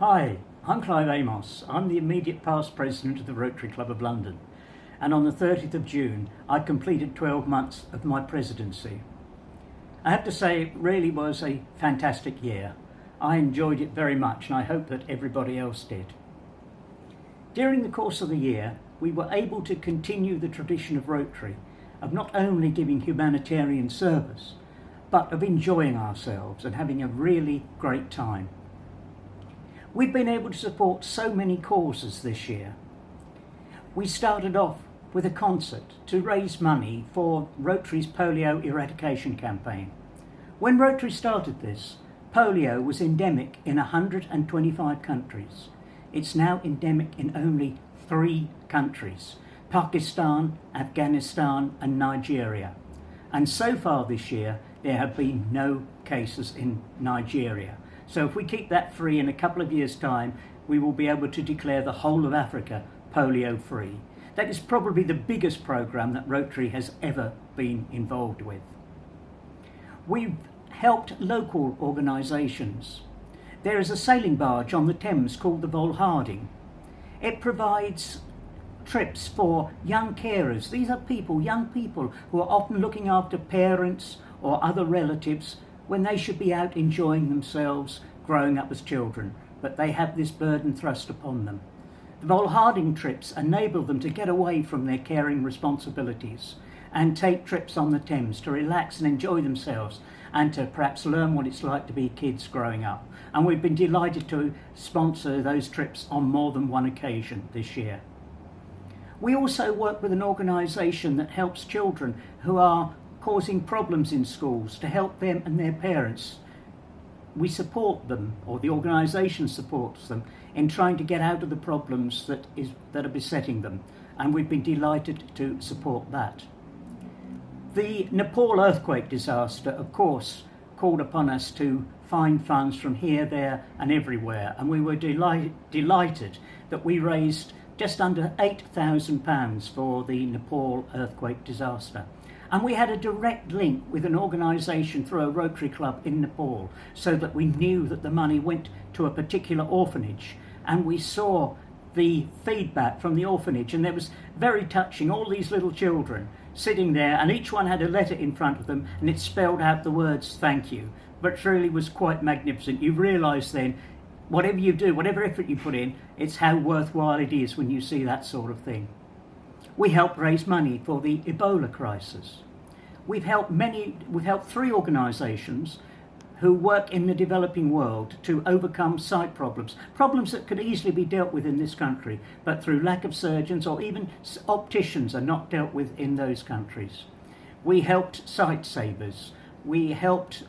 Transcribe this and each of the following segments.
Hi, I'm Clive Amos. I'm the immediate past president of the Rotary Club of London, and on the 30th of June I completed 12 months of my presidency. I have to say it really was a fantastic year. I enjoyed it very much and I hope that everybody else did. During the course of the year we were able to continue the tradition of Rotary, of not only giving humanitarian service but of enjoying ourselves and having a really great time. We've been able to support so many causes this year. We started off with a concert to raise money for Rotary's polio eradication campaign. When Rotary started this, polio was endemic in 125 countries. It's now endemic in only 3 countries: Pakistan, Afghanistan and Nigeria. And so far this year there have been no cases in Nigeria. So if we keep that free, in a couple of years' time, we will be able to declare the whole of Africa polio-free. That is probably the biggest programme that Rotary has ever been involved with. We've helped local organisations. There is a sailing barge on the Thames called the Vol Harding. It provides trips for young carers. These are young people who are often looking after parents or other relatives when they should be out enjoying themselves, growing up as children, but they have this burden thrust upon them. The Vol Harding trips enable them to get away from their caring responsibilities and take trips on the Thames to relax and enjoy themselves and to perhaps learn what it's like to be kids growing up. And we've been delighted to sponsor those trips on more than one occasion this year. We also work with an organisation that helps children who are causing problems in schools, to help them and their parents. We support them, or the organisation supports them, in trying to get out of the problems that are besetting them, and we've been delighted to support that. The Nepal earthquake disaster, of course, called upon us to find funds from here, there and everywhere, and we were delighted that we raised just under £8,000 for the Nepal earthquake disaster. And we had a direct link with an organisation through a Rotary Club in Nepal, so that we knew that the money went to a particular orphanage, and we saw the feedback from the orphanage, and it was very touching. All these little children sitting there, and each one had a letter in front of them and it spelled out the words "thank you," but really was quite magnificent. You realise then, whatever you do, whatever effort you put in, it's how worthwhile it is when you see that sort of thing. We helped raise money for the Ebola crisis. We've helped 3 organisations who work in the developing world to overcome sight problems that could easily be dealt with in this country, but through lack of surgeons or even opticians are not dealt with in those countries. We helped Sight Savers. We helped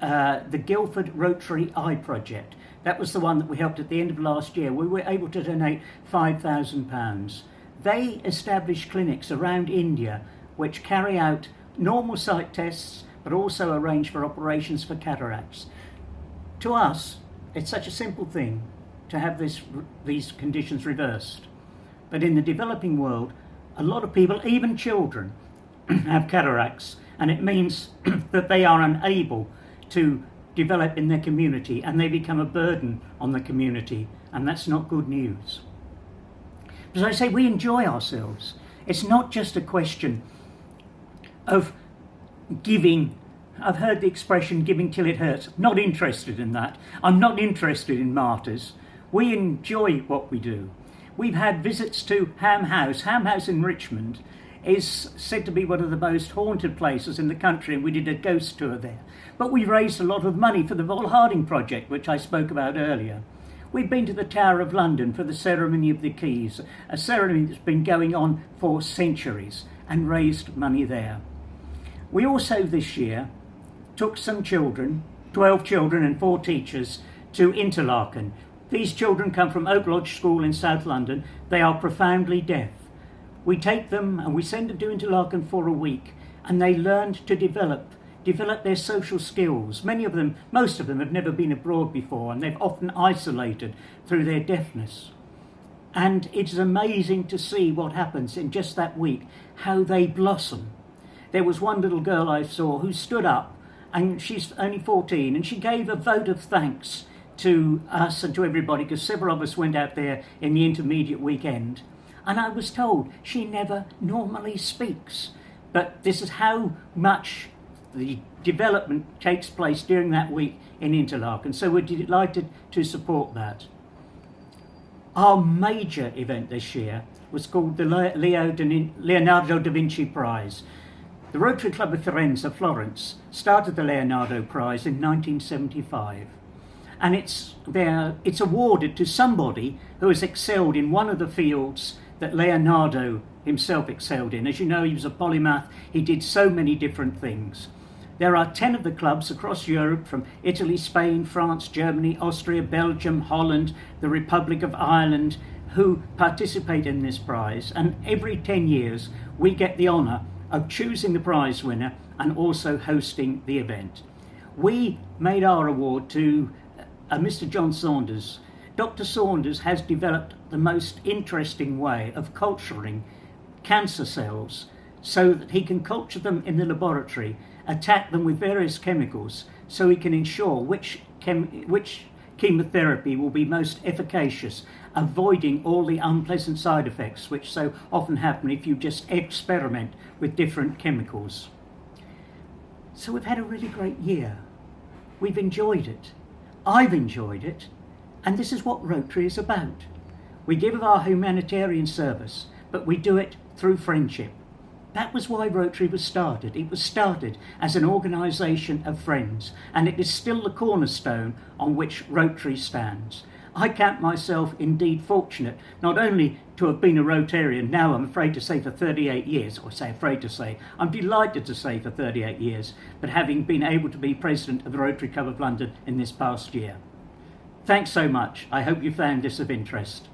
the Guildford Rotary Eye Project. That was the one that we helped at the end of last year. We were able to donate £5,000. They establish clinics around India which carry out normal sight tests but also arrange for operations for cataracts. To us, it's such a simple thing to have these conditions reversed. But in the developing world, a lot of people, even children, have cataracts, and it means that they are unable to develop in their community and they become a burden on the community, and that's not good news. As I say, we enjoy ourselves. It's not just a question of giving. I've heard the expression "giving till it hurts." Not interested in that. I'm not interested in martyrs. We enjoy what we do. We've had visits to Ham House. Ham House in Richmond is said to be one of the most haunted places in the country, and we did a ghost tour there. But we raised a lot of money for the Vol Harding project, which I spoke about earlier. We've been to the Tower of London for the ceremony of the keys, a ceremony that's been going on for centuries, and raised money there. We also this year took some children, 12 children and 4 teachers, to Interlaken. These children come from Oak Lodge School in South London. They are profoundly deaf. We take them and we send them to Interlaken for a week, and they learned to develop their social skills. Most of them have never been abroad before, and they've often isolated through their deafness. And it's amazing to see what happens in just that week, how they blossom. There was one little girl I saw who stood up, and she's only 14, and she gave a vote of thanks to us and to everybody, because several of us went out there in the intermediate weekend, and I was told she never normally speaks. But this is how much the development takes place during that week in Interlaken, so we're delighted to support that. Our major event this year was called the Leonardo da Vinci Prize. The Rotary Club of Firenze, Florence, started the Leonardo Prize in 1975. And it's awarded to somebody who has excelled in one of the fields that Leonardo himself excelled in. As you know, he was a polymath. He did so many different things. There are 10 of the clubs across Europe, from Italy, Spain, France, Germany, Austria, Belgium, Holland, the Republic of Ireland, who participate in this prize. And every 10 years, we get the honour of choosing the prize winner and also hosting the event. We made our award to Mr. John Saunders. Dr. Saunders has developed the most interesting way of culturing cancer cells so that he can culture them in the laboratory, attack them with various chemicals, so he can ensure which chemotherapy will be most efficacious, avoiding all the unpleasant side effects which so often happen if you just experiment with different chemicals. So we've had a really great year. We've enjoyed it. I've enjoyed it. And this is what Rotary is about. We give of our humanitarian service, but we do it through friendship. That was why Rotary was started. It was started as an organisation of friends, and it is still the cornerstone on which Rotary stands. I count myself indeed fortunate, not only to have been a Rotarian, now I'm afraid to say for 38 years, or say afraid to say, I'm delighted to say for 38 years, but having been able to be President of the Rotary Club of London in this past year. Thanks so much. I hope you found this of interest.